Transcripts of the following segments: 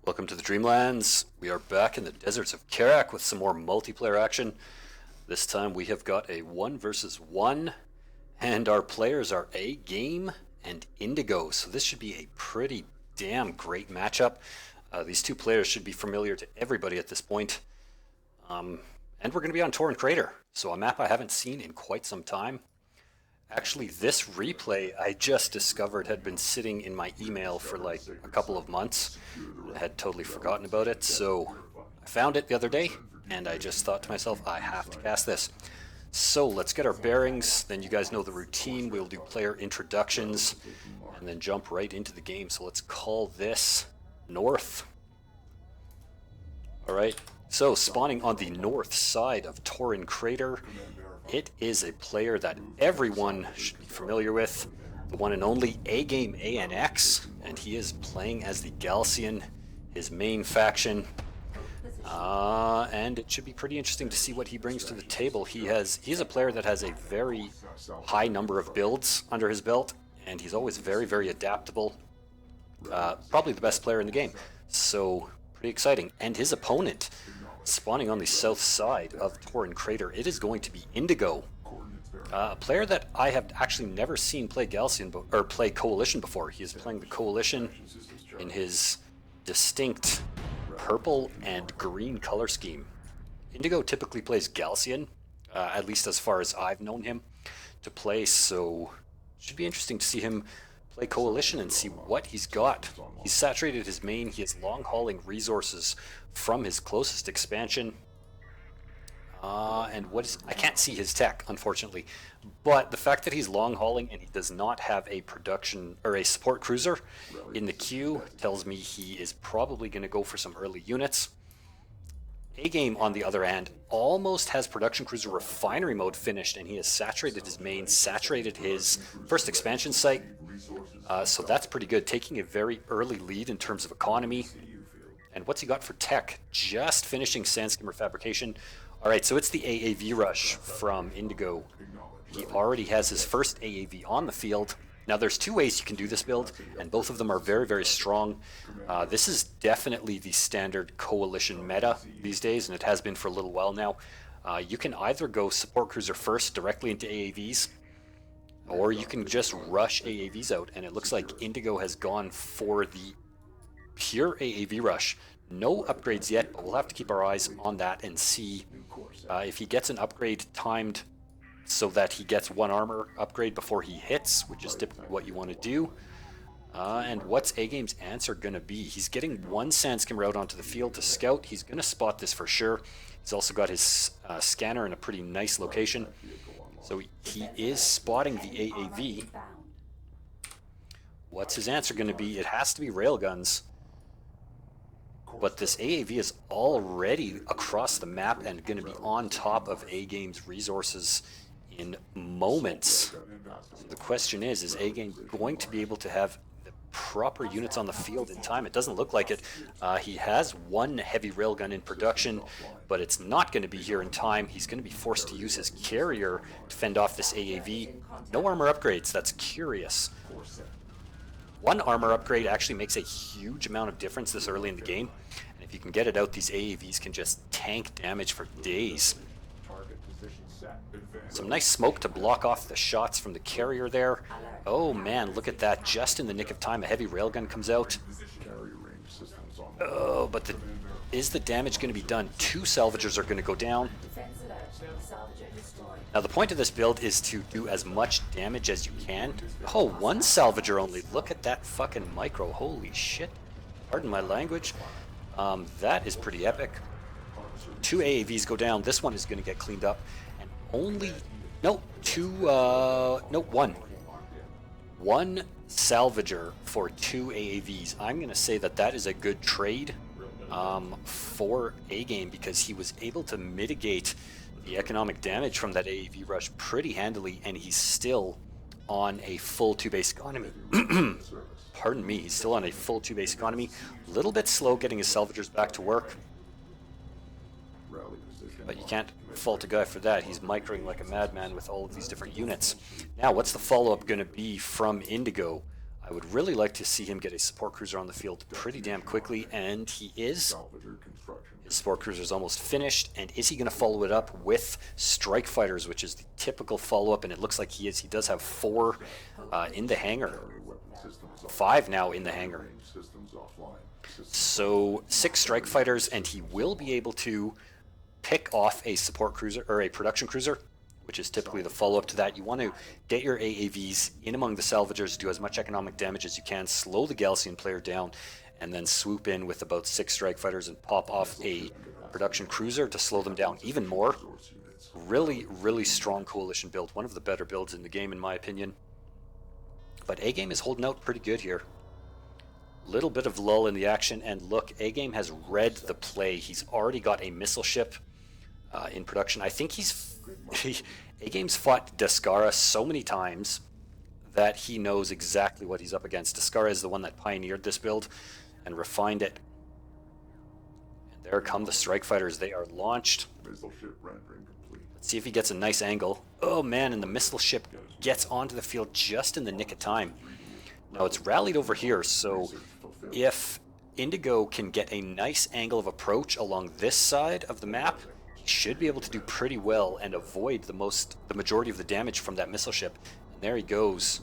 Welcome to the Dreamlands. We are back in the deserts of Kharak with some more multiplayer action. This time we have got a 1 versus 1, and our players are Agame and Indigo, so this should be a pretty damn great matchup. These two players should be familiar to everybody at this point. And we're going to be on Torin Crater, so a map I haven't seen in quite some time. Actually, this replay I just discovered had been sitting in my email for like a couple of months. I had totally forgotten about it, so I found it the other day, and I just thought to myself, I have to cast this. So let's get our bearings, then you guys know the routine. We'll do player introductions, and then jump right into the game. So let's call this North. Alright, so spawning on the north side of Torin Crater, it is a player that everyone should be familiar with, the one and only Agame Anx, and he is playing as the Galcian, his main faction, and it should be pretty interesting to see what he brings to the table. He's a player that has a very high number of builds under his belt, and he's always very, very adaptable. Probably the best player in the game, so pretty exciting. And his opponent, spawning on the south side of Torin Crater, it is going to be Indigo, a player that I have actually never seen play Galcian or play Coalition before. He is playing the Coalition in his distinct purple and green color scheme. Indigo typically plays Galcian, at least as far as I've known him to play, so it should be interesting to see him play Coalition and see what he's got. He's saturated his main, he has long-hauling resources from his closest expansion. And I can't see his tech, unfortunately. But the fact that he's long-hauling and he does not have a production or a support cruiser in the queue tells me he is probably going to go for some early units. Agame, on the other hand, almost has production cruiser refinery mode finished, and he has saturated his main, saturated his first expansion site. So that's pretty good, taking a very early lead in terms of economy. And what's he got for tech? Just finishing Sandskimmer fabrication. Alright, so it's the AAV rush from Indigo. He already has his first AAV on the field. Now there's two ways you can do this build, and both of them are very, very strong. This is definitely the standard Coalition meta these days, and it has been for a little while now. You can either go support cruiser first directly into AAVs, or you can just rush AAVs out, and it looks like Indigo has gone for the pure AAV rush. No upgrades yet, but we'll have to keep our eyes on that and see if he gets an upgrade timed so that he gets one armor upgrade before he hits, which is typically what you want to do. And what's Agame's answer going to be? He's getting one Sandskimmer out onto the field to scout. He's going to spot this for sure. He's also got his scanner in a pretty nice location. So he is spotting the AAV. What's his answer going to be? It has to be railguns. But this AAV is already across the map and going to be on top of Agame's resources in moments. So the question is Agame going to be able to have the proper units on the field in time? It doesn't look like it. He has one heavy railgun in production, but it's not going to be here in time. He's going to be forced to use his carrier to fend off this AAV. No armor upgrades, that's curious. One armor upgrade actually makes a huge amount of difference this early in the game, and if you can get it out, these AAVs can just tank damage for days. Some nice smoke to block off the shots from the carrier there. Oh man, look at that, just in the nick of time a heavy railgun comes out. Oh, but is the damage going to be done? Two salvagers are going to go down. Now the point of this build is to do as much damage as you can. Oh, one salvager only. Look at that fucking micro. Holy shit. Pardon my language. That is pretty epic. Two AAVs go down. This one is going to get cleaned up. And only... No, one. One salvager for two AAVs. I'm going to say that that is a good trade for Agame, because he was able to mitigate the economic damage from that AAV rush pretty handily, and he's still on a full 2-base economy. Pardon me, he's still on a full 2-base economy. A little bit slow getting his salvagers back to work, but you can't fault a guy for that. He's microing like a madman with all of these different units. Now, what's the follow-up going to be from Indigo? I would really like to see him get a support cruiser on the field pretty damn quickly, and he is. His support cruiser is almost finished, and is he going to follow it up with strike fighters, which is the typical follow-up, and it looks like he is. He does have 4 in the hangar. 5 now in the hangar. So 6 strike fighters, and he will be able to pick off a support cruiser, or a production cruiser, which is typically the follow-up to that. You want to get your AAVs in among the salvagers, do as much economic damage as you can, slow the Galcian player down, and then swoop in with about 6 strike fighters and pop off a production cruiser to slow them down even more. Really, really strong coalition build. One of the better builds in the game, in my opinion. But Agame is holding out pretty good here. Little bit of lull in the action, and look, Agame has read the play. He's already got a missile ship in production. I think Agame's fought Descara so many times that he knows exactly what he's up against. Descara is the one that pioneered this build and refined it. And there come the strike fighters. They are launched. Let's see if he gets a nice angle. Oh man, and the missile ship gets onto the field just in the nick of time. Now it's rallied over here, so if Indigo can get a nice angle of approach along this side of the map, he should be able to do pretty well and avoid the majority of the damage from that missile ship. And there he goes.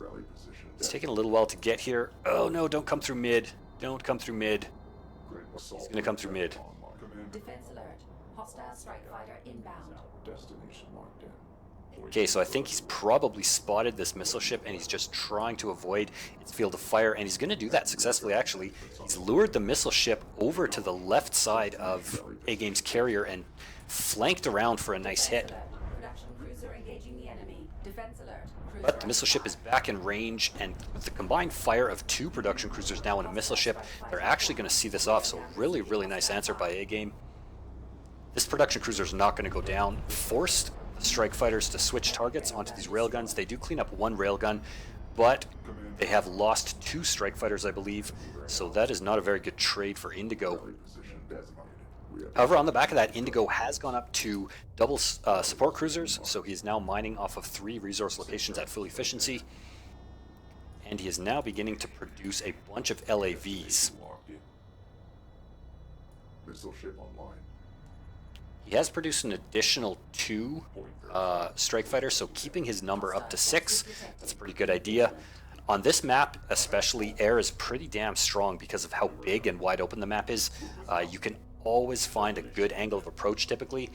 It's taking a little while to get here. Oh no, don't come through mid. Don't come through mid. He's going to come through mid. Defense alert. Hostile strike fighter inbound. Destination locked in. Okay, so I think he's probably spotted this missile ship and he's just trying to avoid its field of fire, and he's going to do that successfully actually. He's lured the missile ship over to the left side of Agame's carrier and flanked around for a nice hit. Production cruiser engaging the enemy. Defense alert. But the missile ship is back in range, and with the combined fire of 2 production cruisers now and a missile ship, they're actually going to see this off, so really, really nice answer by Agame. This production cruiser is not going to go down. Forced the strike fighters to switch targets onto these railguns. They do clean up 1 railgun, but they have lost 2 strike fighters, I believe, so that is not a very good trade for Indigo. However, on the back of that, Indigo has gone up to double support cruisers, so he is now mining off of 3 resource locations at full efficiency, and he is now beginning to produce a bunch of LAVs. Missile ship online. He has produced an additional 2 strike fighters, so keeping his number up to 6, that's a pretty good idea. On this map especially, air is pretty damn strong because of how big and wide open the map is. You can always find a good angle of approach typically,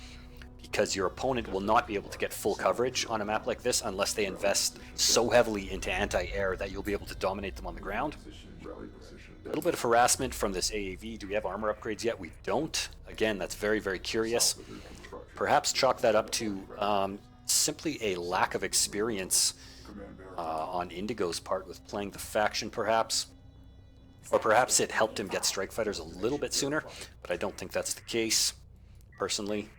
because your opponent will not be able to get full coverage on a map like this unless they invest so heavily into anti-air that you'll be able to dominate them on the ground. A little bit of harassment from this AAV. Do we have armor upgrades yet? We don't. Again, that's very, very curious. Perhaps chalk that up to simply a lack of experience on Indigo's part with playing the faction, perhaps. Or perhaps it helped him get strike fighters a little bit sooner, but I don't think that's the case, personally.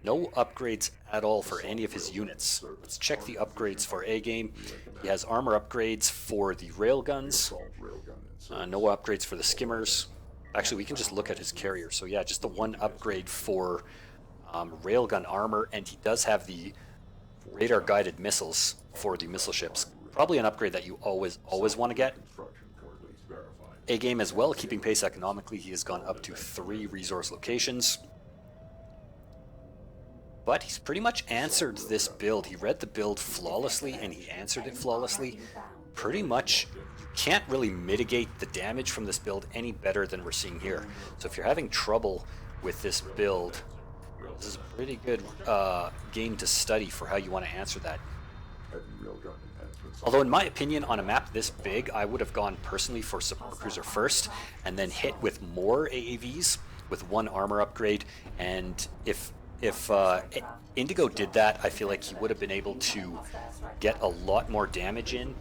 No upgrades at all for any of his units. Let's check the upgrades for Agame. He has armor upgrades for the railguns. No upgrades for the skimmers. Actually, we can just look at his carrier. So yeah, just the 1 upgrade for railgun armor, and he does have the radar guided missiles for the missile ships. Probably an upgrade that you always want to get. Agame as well, keeping pace economically. He has gone up to 3 resource locations. But he's pretty much answered this build. He read the build flawlessly and he answered it flawlessly. Pretty much, you can't really mitigate the damage from this build any better than we're seeing here. So if you're having trouble with this build, this is a pretty good game to study for how you want to answer that. Although in my opinion, on a map this big, I would have gone personally for support cruiser first and then hit with more AAVs with 1 armor upgrade. And if Indigo did that, I feel like he would have been able to get a lot more damage in.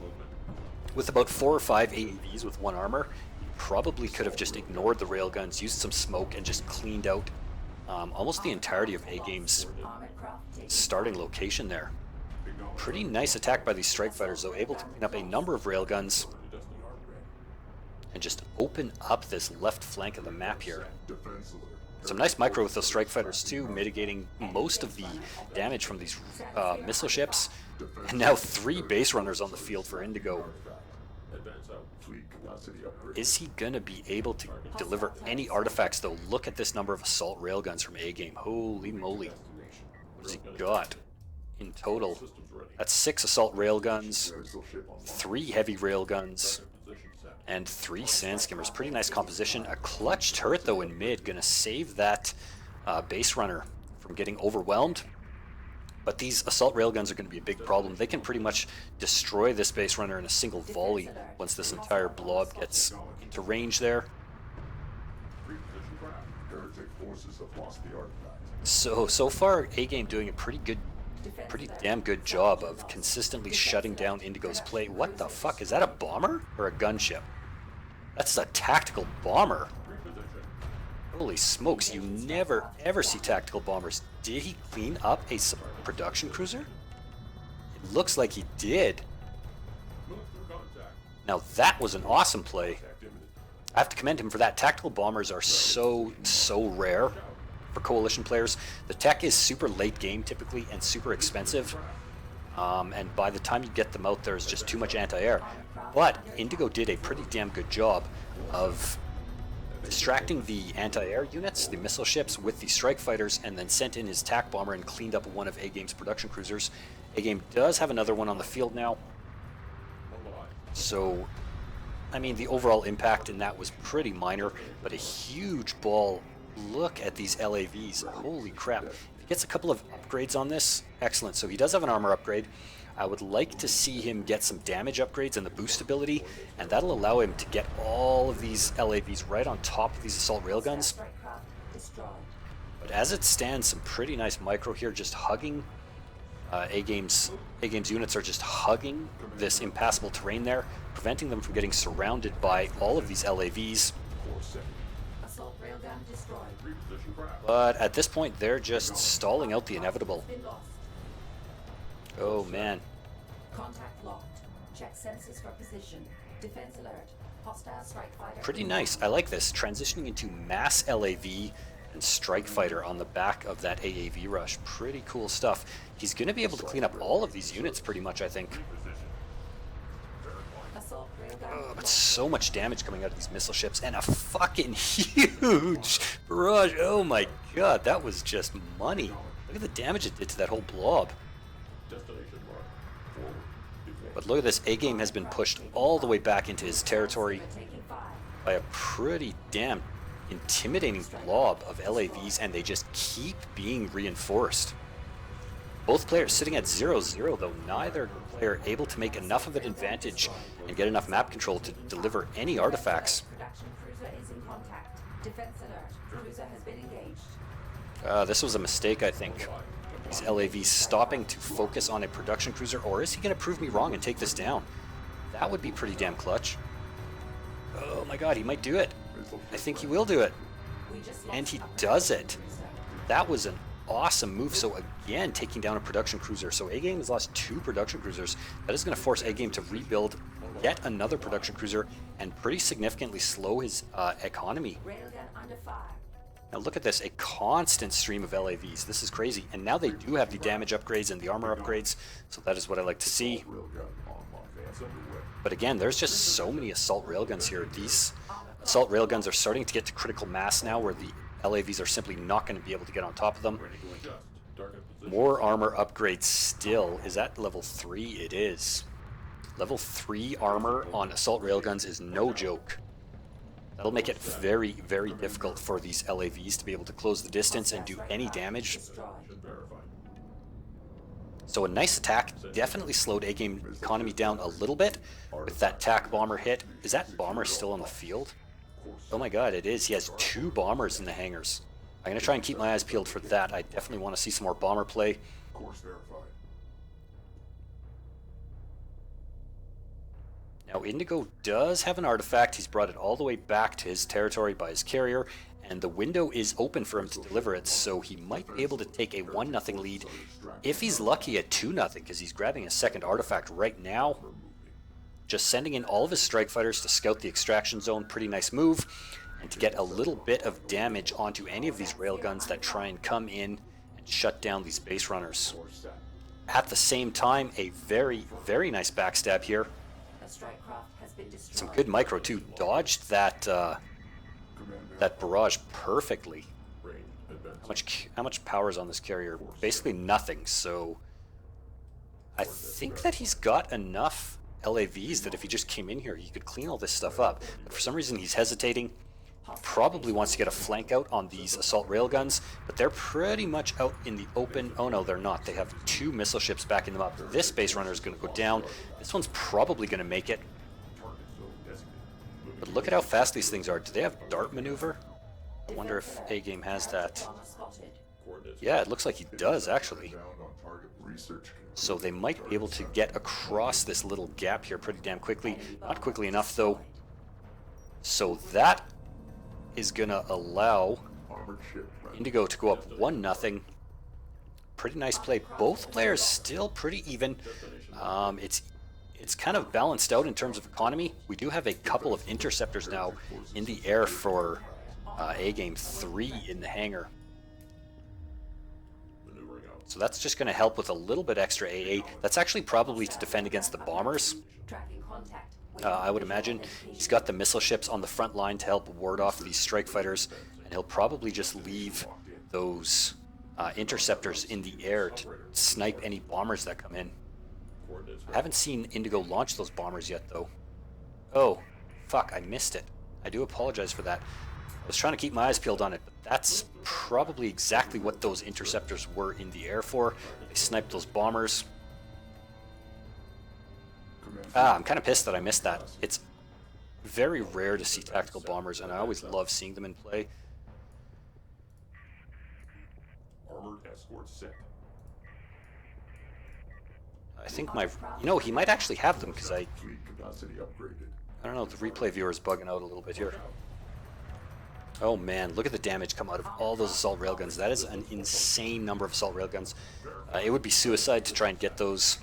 With about 4 or 5 AAVs with 1 armor, he probably could have just ignored the railguns, used some smoke, and just cleaned out almost the entirety of Agame's starting location there. Pretty nice attack by these strike fighters, though, able to clean up a number of railguns and just open up this left flank of the map here. Some nice micro with those strike fighters too, mitigating most of the damage from these missile ships. And now 3 base runners on the field for Indigo. Is he gonna be able to deliver any artifacts though? Look at this number of assault railguns from A-Game. Holy moly. What has he got in total? That's 6 assault railguns, 3 heavy railguns, and 3 sand skimmers. Pretty nice composition. A clutch turret though in mid, gonna save that base runner from getting overwhelmed. But these assault railguns are going to be a big problem. They can pretty much destroy this base runner in a single volley once this entire blob gets into range there. So far, A-Game doing a pretty damn good job of consistently shutting down Indigo's play. What the fuck? Is that a bomber or a gunship? That's a tactical bomber. Holy smokes, you never ever see tactical bombers. Did he clean up a production cruiser? It looks like he did. Now that was an awesome play. I have to commend him for that. Tactical bombers are so rare for Coalition players. The tech is super late game typically and super expensive. And by the time you get them out, there's just too much anti-air. But Indigo did a pretty damn good job of distracting the anti-air units, the missile ships, with the strike fighters, and then sent in his TAC bomber and cleaned up one of A-Game's production cruisers. A-Game does have another one on the field now. So, I mean, the overall impact in that was pretty minor, but a huge ball. Look at these LAVs. Holy crap. If he gets a couple of upgrades on this, excellent. So he does have an armor upgrade. I would like to see him get some damage upgrades and the boost ability, and that'll allow him to get all of these LAVs right on top of these assault railguns. But as it stands, some pretty nice micro here, just hugging. A-Game's units are just hugging this impassable terrain there, preventing them from getting surrounded by all of these LAVs. But at this point, they're just stalling out the inevitable. Oh man. Contact locked. Check sensors for position. Defense alert. Hostile strike fighter. Pretty nice. I like this. Transitioning into mass LAV and strike fighter on the back of that AAV rush. Pretty cool stuff. He's going to be able to clean up all of these units pretty much, I think. Oh, but so much damage coming out of these missile ships and a fucking huge barrage. Oh my god, that was just money. Look at the damage it did to that whole blob. But look at this, A-Game has been pushed all the way back into his territory by a pretty damn intimidating blob of LAVs, and they just keep being reinforced. Both players sitting at 0-0 though, neither player able to make enough of an advantage and get enough map control to deliver any artifacts. This was a mistake, I think. These LAVs stopping to focus on a production cruiser, or is he going to prove me wrong and take this down? That would be pretty damn clutch. Oh my god, he might do it. I think he will do it. And he does it. That was an awesome move. So again, taking down a production cruiser. So A-Game has lost 2 production cruisers. That is going to force A-Game to rebuild yet another production cruiser and pretty significantly slow his economy. Now look at this, a constant stream of LAVs. This is crazy. And now they do have the damage upgrades and the armor upgrades, so that is what I like to see. But again, there's just so many assault railguns here. These assault railguns are starting to get to critical mass now where the LAVs are simply not going to be able to get on top of them. More armor upgrades still. Is that level 3? It is. Level 3 armor on assault railguns is no joke. That'll make it very, very difficult for these LAVs to be able to close the distance and do any damage. So a nice attack definitely slowed A-Game economy down a little bit with that TAC bomber hit. Is that bomber still on the field? Oh my god, it is. He has 2 bombers in the hangars. I'm going to try and keep my eyes peeled for that. I definitely want to see some more bomber play. Now Indigo does have an artifact. He's brought it all the way back to his territory by his carrier, and the window is open for him to deliver it, so he might be able to take a 1-0 lead. If he's lucky, at 2-0, because he's grabbing a second artifact right now. Just sending in all of his strike fighters to scout the extraction zone, pretty nice move, and to get a little bit of damage onto any of these railguns that try and come in and shut down these base runners. At the same time, a very, very nice backstab here. been destroyed. Some good micro too. Dodged that that barrage perfectly. How much power is on this carrier? Basically nothing. So I think that he's got enough LAVs that if he just came in here, he could clean all this stuff up. But for some reason, he's hesitating. Probably wants to get a flank out on these assault railguns, but they're pretty much out in the open. Oh no, they're not. They have 2 missile ships backing them up. This base runner is going to go down. This one's probably going to make it. But look at how fast these things are. Do they have dart maneuver? I wonder if A-Game has that. Yeah, it looks like he does, actually. So they might be able to get across this little gap here pretty damn quickly. Not quickly enough, though. So that is going to allow Indigo to go up 1-0. Pretty nice play. Both players still pretty even. It's kind of balanced out in terms of economy. We do have a couple of interceptors now in the air for A-Game, 3 in the hangar. So that's just going to help with a little bit extra AA. That's actually probably to defend against the bombers. I would imagine. He's got the missile ships on the front line to help ward off these strike fighters, and he'll probably just leave those interceptors in the air to snipe any bombers that come in. I haven't seen Indigo launch those bombers yet, though. Oh, fuck, I missed it. I do apologize for that. I was trying to keep my eyes peeled on it, but that's probably exactly what those interceptors were in the air for. They sniped those bombers. I'm kind of pissed that I missed that. It's very rare to see tactical bombers, and I always love seeing them in play. Armored escort set. I think he might actually have them, because I Capacity upgraded. don't know, the replay viewer is bugging out a little bit here. Oh man, look at the damage come out of all those assault railguns. That is an insane number of assault railguns. It would be suicide to try and get those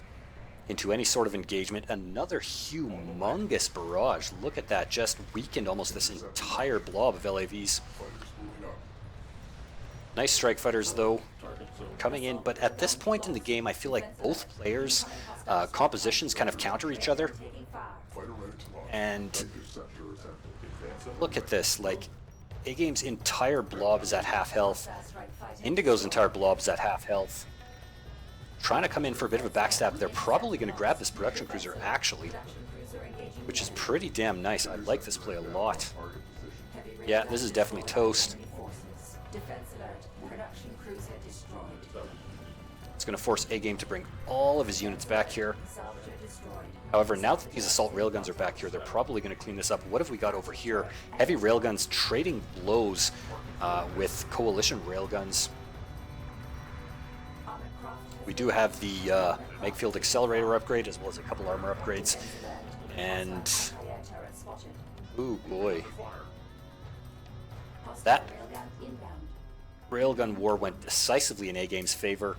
into any sort of engagement. Another humongous barrage. Look at that, just weakened almost this entire blob of LAVs. Nice strike fighters though, coming in, but at this point in the game I feel like both players' compositions kind of counter each other. And look at this, like A-Game's entire blob is at half health. Indigo's entire blob is at half health. Trying to come in for a bit of a backstab. They're probably going to grab this production cruiser, actually, which is pretty damn nice. I like this play a lot. Yeah, this is definitely toast. It's going to force A-Game to bring all of his units back here. However, now that these assault railguns are back here, they're probably going to clean this up. What have we got over here? Heavy railguns trading blows with coalition railguns. We do have the Megfield accelerator upgrade, as well as a couple armor upgrades. And ooh boy, that railgun war went decisively in A-Game's favor,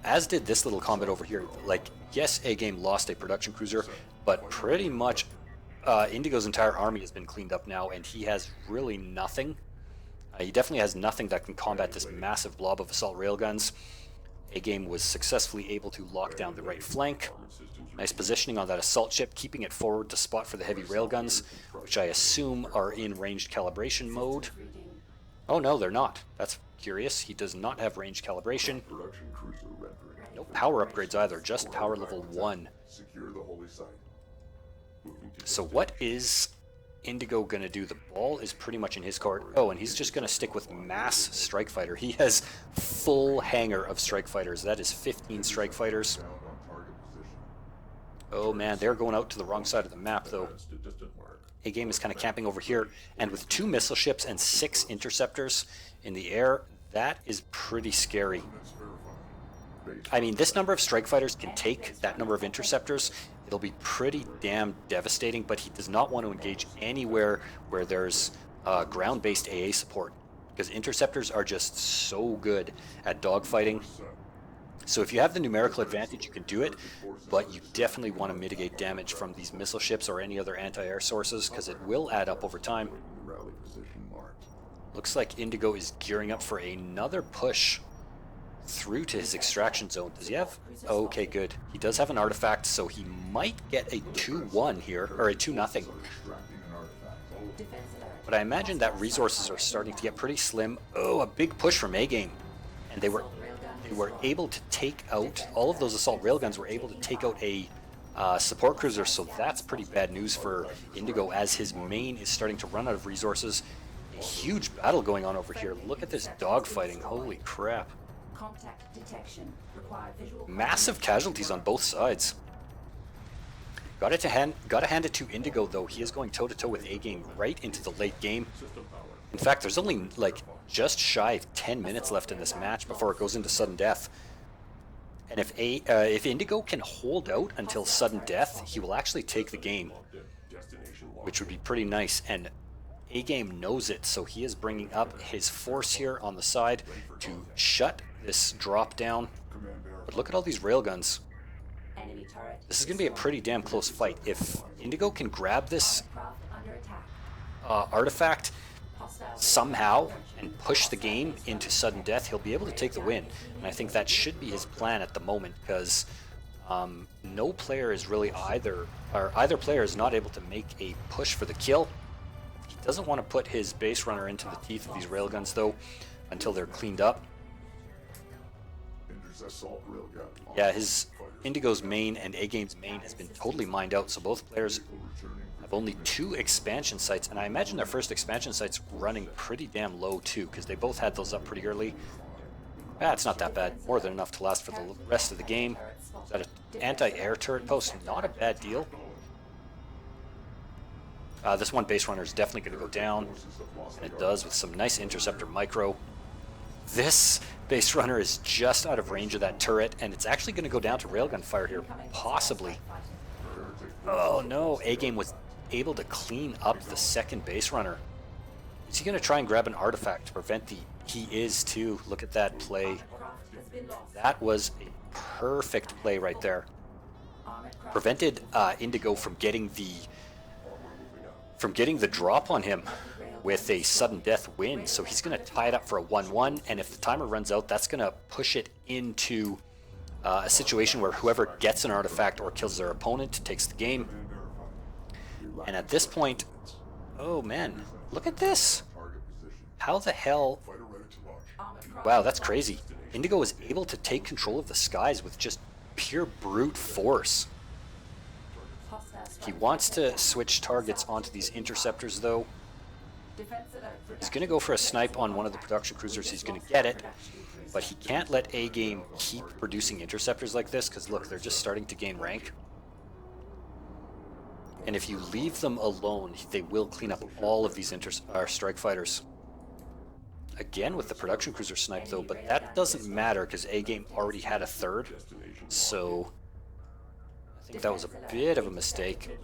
as did this little combat over here. Like, yes, A-Game lost a production cruiser, but pretty much Indigo's entire army has been cleaned up now, and he has really nothing. He definitely has nothing that can combat this massive blob of assault railguns. A-Game was successfully able to lock down the right flank. Nice positioning on that assault ship, keeping it forward to spot for the heavy railguns, which I assume are in ranged calibration mode. Oh no, they're not. That's curious. He does not have ranged calibration. No power upgrades either, just power level 1. Secure the holy site. So what is Indigo going to do? The ball is pretty much in his court. Oh, and he's just going to stick with mass strike fighter. He has full hangar of strike fighters. That is 15 strike fighters. Oh man, they're going out to the wrong side of the map though. A-Game is kind of camping over here, and with 2 missile ships and 6 interceptors in the air, that is pretty scary. I mean, this number of strike fighters can take that number of interceptors. It'll be pretty damn devastating, but he does not want to engage anywhere where there's ground-based AA support, because interceptors are just so good at dogfighting. So if you have the numerical advantage, you can do it, but you definitely want to mitigate damage from these missile ships or any other anti-air sources, because it will add up over time. Looks like Indigo is gearing up for another push through to his extraction zone. Does he have? Okay, good. He does have an artifact, so he might get a 2-1 here, or a 2-0. Extracting an artifact. Defense alert. But I imagine that resources are starting to get pretty slim. Oh, a big push from Agame. And they were able to take out, all of those assault railguns were able to take out a support cruiser, so that's pretty bad news for Indigo as his main is starting to run out of resources. A huge battle going on over here. Look at this dogfighting, holy crap. Contact detection. Require visual. Massive casualties on both sides. Gotta hand it to Indigo though. He is going toe-to-toe with Agame right into the late game. In fact, there's only like just shy of 10 minutes left in this match before it goes into sudden death. And if Indigo can hold out until sudden death, he will actually take the game, which would be pretty nice. And Agame knows it, so he is bringing up his force here on the side to shut this drop down. But look at all these railguns. Enemy turret. This is going to be a pretty damn close fight. If Indigo can grab this Craft under attack. artifact Hostile. somehow and push the game into sudden death, he'll be able to take the win. And I think that should be his plan at the moment, because no player is really either player is not able to make a push for the kill. He doesn't want to put his base runner into the teeth of these railguns though until they're cleaned up. Assault railgun. Yeah, his Indigo's main and Agame's main has been totally mined out, so both players have only 2 expansion sites, and I imagine their first expansion site's running pretty damn low too, because they both had those up pretty early. It's not that bad. More than enough to last for the rest of the game. Is that an anti-air turret post? Not a bad deal. This one base runner is definitely going to go down, and it does with some nice interceptor micro. This base runner is just out of range of that turret, and it's actually going to go down to railgun fire here, possibly. Oh no, Agame was able to clean up the second base runner. Is he going to try and grab an artifact to prevent the... He is too. Look at that play. That was a perfect play right there. Prevented Indigo from getting the drop on him with a sudden death win, so he's going to tie it up for a 1-1, and if the timer runs out, that's going to push it into a situation where whoever gets an artifact or kills their opponent takes the game. And at this point, oh man, look at this. How the hell? Wow, that's crazy. Indigo is able to take control of the skies with just pure brute force. He wants to switch targets onto these interceptors though. He's going to go for a snipe on one of the production cruisers. He's going to get it, but he can't let Agame keep producing interceptors like this, because look, they're just starting to gain rank. And if you leave them alone, they will clean up all of these strike fighters. Again with the production cruiser snipe though, but that doesn't matter because Agame already had a third, so I think that was a bit of a mistake.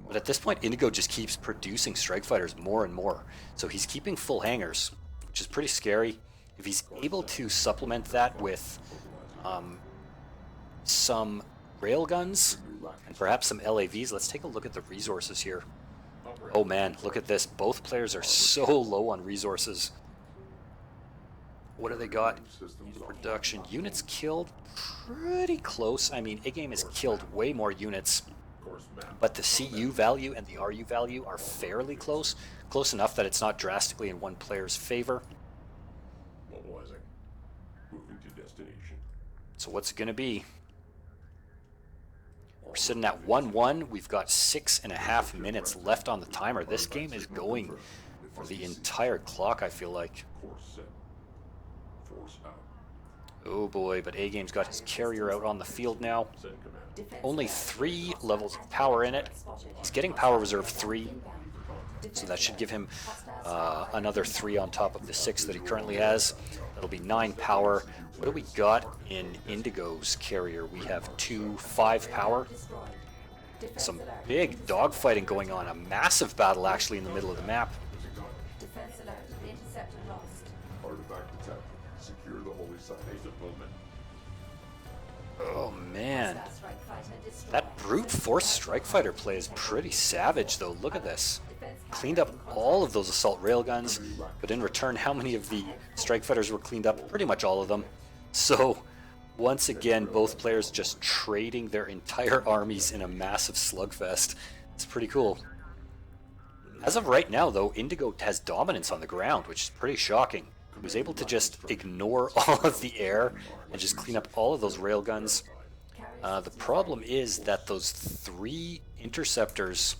But at this point, Indigo just keeps producing strike fighters more and more. So he's keeping full hangars, which is pretty scary. If he's able to supplement that with some railguns and perhaps some LAVs, let's take a look at the resources here. Oh man, look at this. Both players are so low on resources. What do they got in production? Units killed, pretty close. I mean, Agame has killed way more units, but the CU value and the RU value are fairly close. Close enough that it's not drastically in one player's favor. What was it? Moving to destination. So what's it going to be? We're sitting at 1-1. We've got 6.5 minutes left on the timer. This game is going for the entire clock, I feel like. Course set. Force out. Oh boy, but Agame's got his carrier out on the field now. Send command. Only 3 levels of power in it. He's getting power reserve 3, so that should give him another 3 on top of the 6 that he currently has. That'll be 9 power. What do we got in Indigo's carrier? We have 5 power. Some big dogfighting going on. A massive battle actually in the middle of the map. Defense alert. Interceptor lost. Artifact detected. Secure the holy site. Base of movement. Oh man, Hostile strike fighter destroyed. that brute force strike fighter play is pretty savage though. Look at this. Cleaned up all of those assault railguns, but in return, how many of the strike fighters were cleaned up? Pretty much all of them. So once again, both players just trading their entire armies in a massive slugfest. It's pretty cool. As of right now, though, Indigo has dominance on the ground, which is pretty shocking. He was able to just ignore all of the air and just clean up all of those railguns. The problem is that those 3 interceptors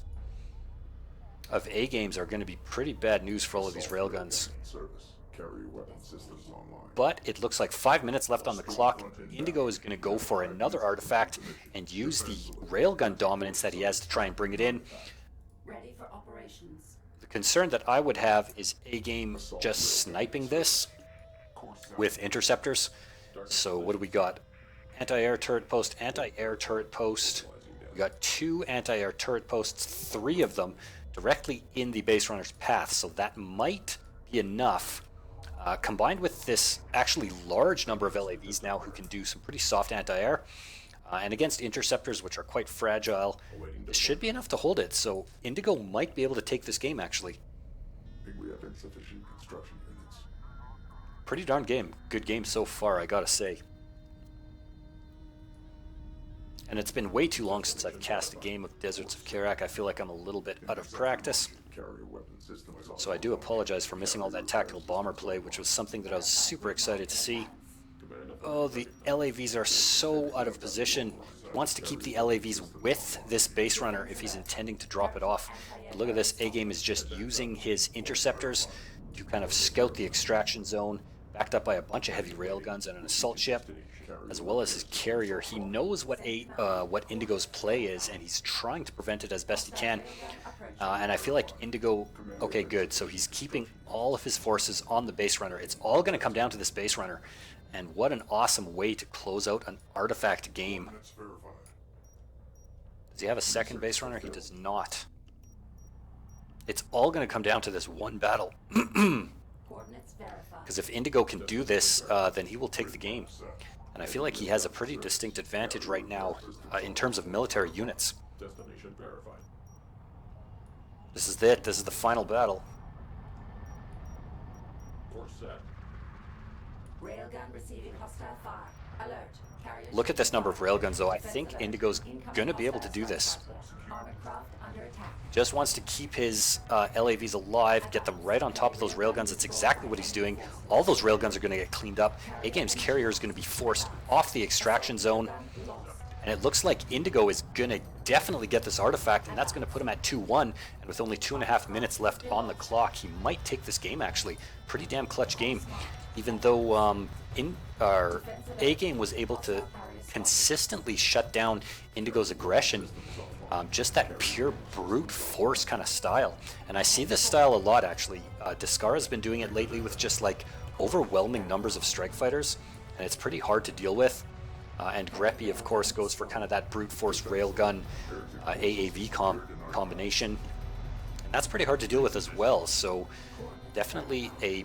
of A-games are going to be pretty bad news for all of these railguns. Service. Carrier weapon systems online. But it looks like 5 minutes left on the clock. Indigo is going to go for another artifact and use the railgun dominance that he has to try and bring it in. Ready for operations. The concern that I would have is A-game just sniping this with interceptors. So what do we got? Anti-air turret post, anti-air turret post. We got 2 anti-air turret posts, 3 of them directly in the base runner's path. So that might be enough. Combined with this actually large number of LAVs now who can do some pretty soft anti-air. And against interceptors, which are quite fragile, this should be enough to hold it. So Indigo might be able to take this game, actually. I think we have insufficient construction units. Pretty darn game. Good game so far, I gotta say. And it's been way too long since I've cast a game of Deserts of Kharak. I feel like I'm a little bit out of practice. Carrier weapon systems So I do apologize for missing all that tactical bomber play, which was something that I was super excited to see. Oh, the LAVs are so out of position. He wants to keep the LAVs with this base runner if he's intending to drop it off. But look at this, A-game is just using his interceptors to kind of scout the extraction zone, backed up by a bunch of heavy railguns and an assault ship, as well as his carrier. He knows what Indigo's play is, and he's trying to prevent it as best he can. And I feel like Indigo, okay, good. So he's keeping all of his forces on the base runner. It's all going to come down to this base runner. And what an awesome way to close out an artifact game. units verified. Does he have a second base runner? He does not. It's all going to come down to this one battle. Coordinates verified. Because if Indigo can do this, then he will take the game. And I feel like he has a pretty distinct advantage right now in terms of military units. Destination verified. This is it. This is the final battle. Course set. Railgun receiving hostile fire. Alert. Carrier Look at this number of railguns, though. I think Indigo's going to be able to do this. Armored craft under attack. Just wants to keep his LAVs alive, get them right on top of those railguns. That's exactly what he's doing. All those railguns are going to get cleaned up. A-game's carrier is going to be forced off the extraction zone. And it looks like Indigo is going to definitely get this artifact, and that's going to put him at 2-1. And with only 2.5 minutes left on the clock, he might take this game, actually. Pretty damn clutch game. Even though A-game was able to consistently shut down Indigo's aggression, just that pure brute force kind of style. And I see this style a lot, actually. Discara's been doing it lately with just like overwhelming numbers of strike fighters, and it's pretty hard to deal with. And Greppy, of course, goes for kind of that brute force railgun AAV combination. And that's pretty hard to deal with as well, so definitely a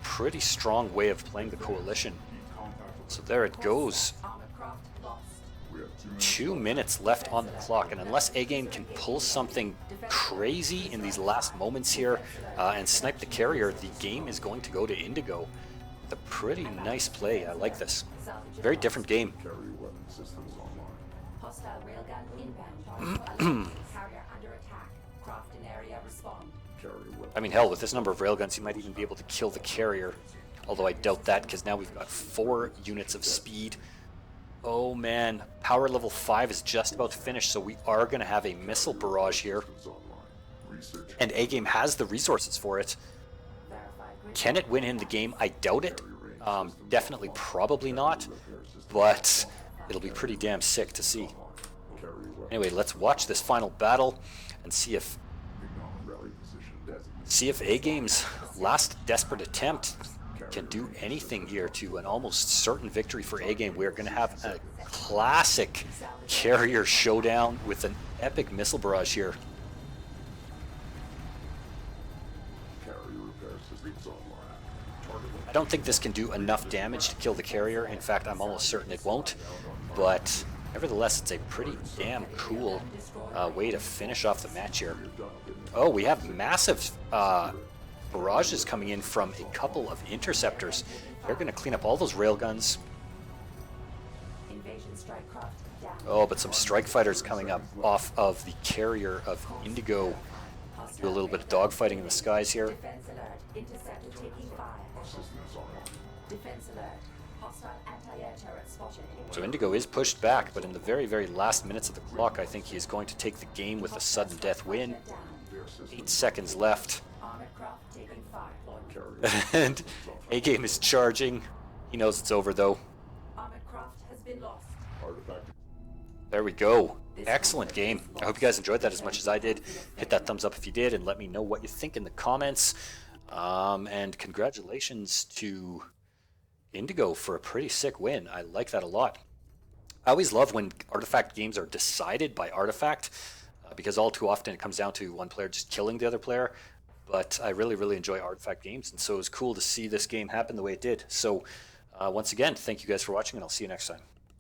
pretty strong way of playing the coalition. So there it goes. Armored craft lost. We have 2 minutes left on the clock, and unless A-game can pull something crazy in these last moments here and snipe the carrier, the game is going to go to Indigo. With a pretty nice play. I like this. Very different game. carrier weapon systems online. Hostile railgun inbound. Carrier under attack. Craft in area respond. Carrier weapon. I mean, hell, with this number of railguns, he might even be able to kill the carrier. Although I doubt that, because now we've got 4 units of speed. Oh man, power level 5 is just about to finish, so we are going to have a missile barrage here. Systems online. Research. And A-game has the resources for it. Verified grid. Can it win him the game? I doubt it. Definitely probably not. But it'll be pretty damn sick to see. Carrier weapon. Anyway, let's watch this final battle and see if Rally position designated. A-game's last desperate attempt can do anything here to an almost certain victory for A-game. We're going to have a classic carrier showdown with an epic missile barrage here. Carrier repair systems online. Target I don't think this can do enough damage to kill the carrier. In fact, I'm almost certain it won't. but nevertheless, it's a pretty damn cool way to finish off the match here. Oh, we have massive barrages coming in from a couple of interceptors. They're going to clean up all those railguns. Invasion strike craft down. Oh, but some strike fighters coming up off of the carrier of Indigo. Do a little bit of dogfighting in the skies here. Defense alert. Interceptor taking fire. Defense alert. Hostile anti-air turret spotted. So Indigo is pushed back, but in the very, very last minutes of the clock, I think he's going to take the game with a sudden death win. Down. 8 seconds left. Armored craft taking fire. And Agame is charging. He knows it's over though. Armored craft has been lost. Artifact. There we go. Excellent game. I hope you guys enjoyed that as much as I did. Hit that thumbs up if you did, and let me know what you think in the comments. And congratulations to Indigo for a pretty sick win. I like that a lot. I always love when Artifact games are decided by Artifact, because all too often it comes down to one player just killing the other player. But I really, really enjoy Artifact games, and so it was cool to see this game happen the way it did. So once again, thank you guys for watching, and I'll see you next time.